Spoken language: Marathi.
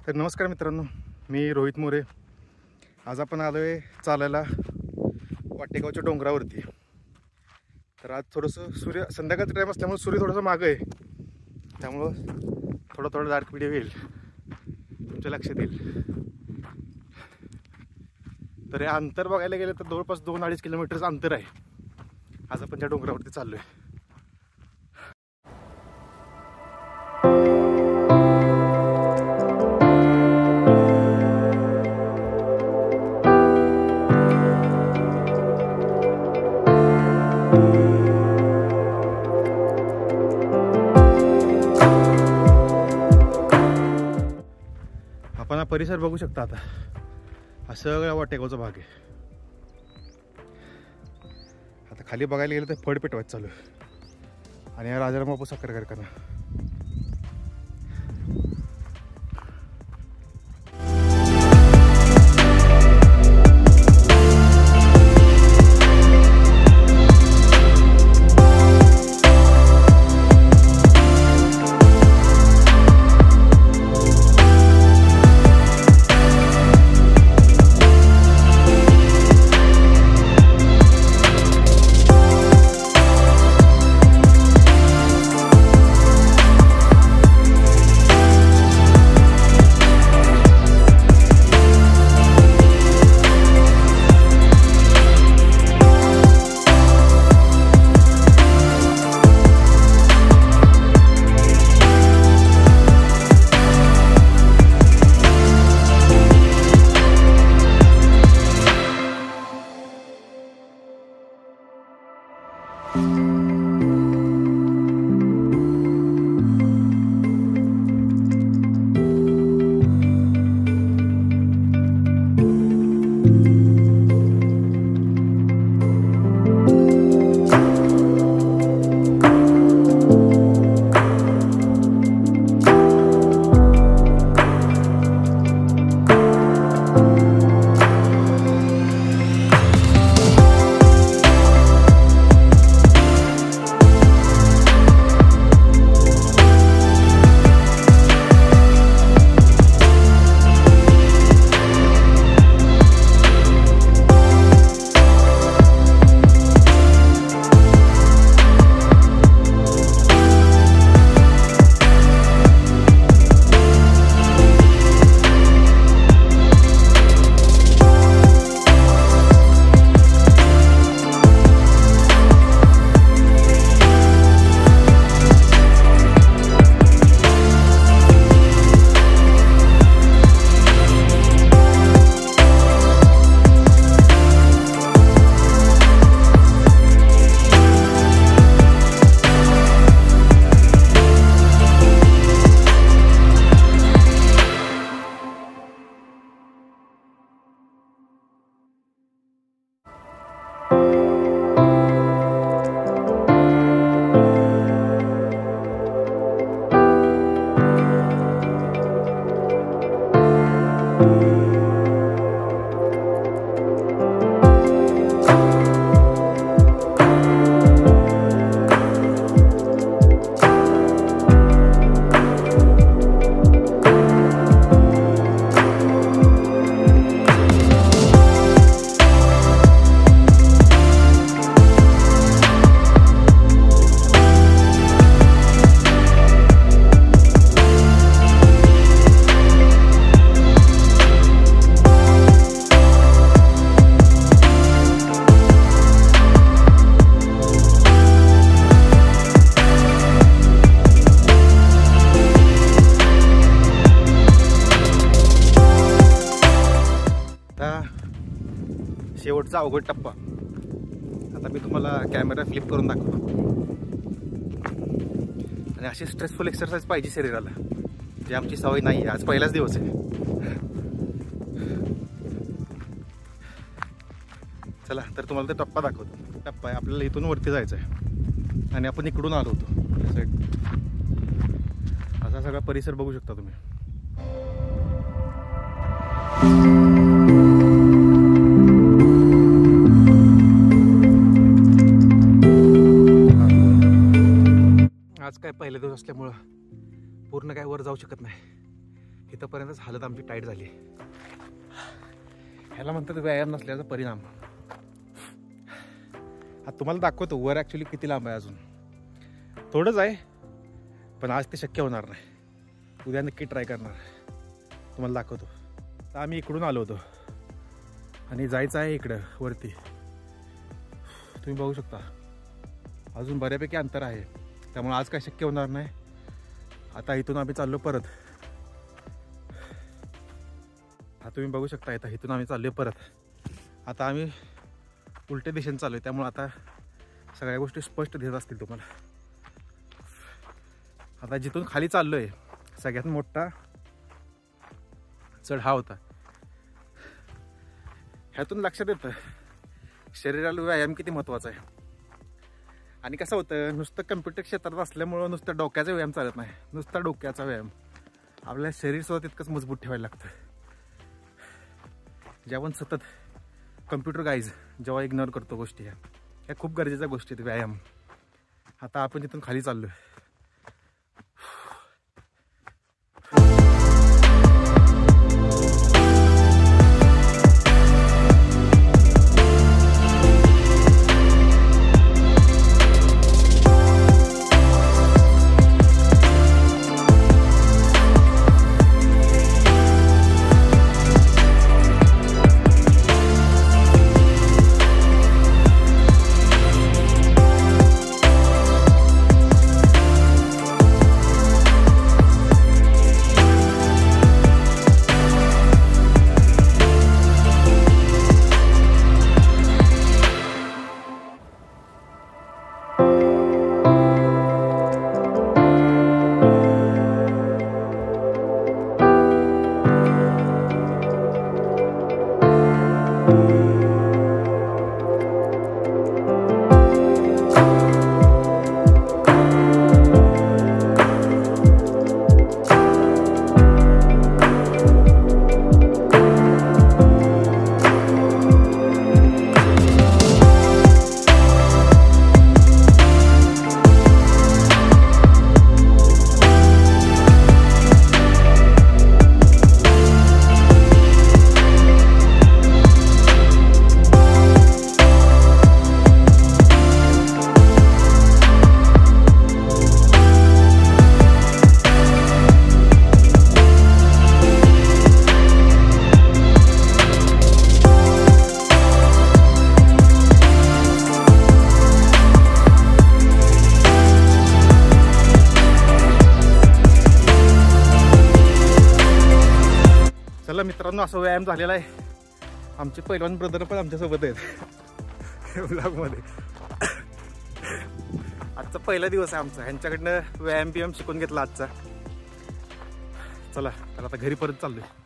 तर नमस्कार मित्रांनो, मी रोहित मोरे. आज आपण आलो आहे चालायला वाटेगावच्या डोंगरावरती. तर आज थोडंसं संध्याकाळचा टाईम असल्यामुळे सूर्य थोडंसं मागं आहे, त्यामुळं थोडा डार्क व्हिडिओ येईल, तुमच्या लक्षात येईल. तर हे अंतर बघायला गेलं तर जवळपास 2-2.5 किलोमीटरचं अंतर आहे. आज आपण त्या डोंगरावरती चाललो आहे. आपण हा परिसर बघू शकता. आता हा सगळा वाटेगावचा भाग आहे. आता खाली बघायला गेलं तर फड पेटवायचं चालू आहे आणि हा राजाराम बापू साखर कारखाना. शेवटचा अवघड टप्पा. आता मी तुम्हाला कॅमेरा फ्लिप करून दाखवतो. आणि अशी स्ट्रेसफुल एक्सरसाइज पाहिजे शरीराला, जी आमची सवय नाही आहे. आज पहिलाच दिवस आहे. चला तर तुम्हाला तो टप्पा दाखवतो. टप्पा आहे, आपल्याला इथून वरती जायचं आहे आणि आपण इकडून आलो होतो या साईड. असा सगळा परिसर बघू शकता तुम्ही. आज काय पहिला दिवस असल्यामुळं पूर्ण काय वर जाऊ शकत नाही. इथंपर्यंतच हालत आमची टाईट झाली. ह्याला म्हणतात व्यायाम नसल्याचा परिणाम. आता तुम्हाला दाखवतो वर ॲक्च्युली किती लांब आहे. अजून थोडंच आहे, पण आज ते शक्य होणार नाही. उद्या नक्की ट्राय करणार, तुम्हाला दाखवतो. तर आम्ही इकडून आलो होतो आणि जायचं आहे इकडं वरती. तुम्ही बघू शकता अजून बऱ्यापैकी अंतर आहे, त्यामुळे आज काय शक्य होणार नाही. आता इथून आम्ही चाललो परत. हा तुम्ही बघू शकता इथून आम्ही चाललो परत. आता आम्ही उलट्या दिशेने चाललो आहे, त्यामुळे आता सगळ्या गोष्टी स्पष्ट दिसत असतील तुम्हाला. आता जिथून खाली चाललो आहे सगळ्यात मोठा चढ हा होता. ह्यातून लक्षात येतं शरीराला व्यायाम किती महत्त्वाचा आहे. आणि कसं होतं, नुसतं कम्प्युटर क्षेत्रात असल्यामुळं नुसतं डोक्याचा व्यायाम चालत नाही. नुसता डोक्याचा व्यायाम, आपल्या शरीरसुद्धा तितकंच मजबूत ठेवायला लागतं. जेव्हा सतत कम्प्युटर गाईज जेव्हा इग्नोर करतो गोष्टी, ह्या खूप गरजेच्या गोष्टी आहेत व्यायाम. आता आपण तिथून खाली चाललो आहे. चला मित्रांनो, असा व्यायाम झालेला आहे. आमचे पैलवान ब्रदर पण आमच्यासोबत आहेत ब्लॉगमध्ये. आजचा पहिला दिवस आहे आमचा. ह्यांच्याकडनं व्यायाम बियाम शिकून घेतला आजचा. चला तर आता घरी परत चाललोय.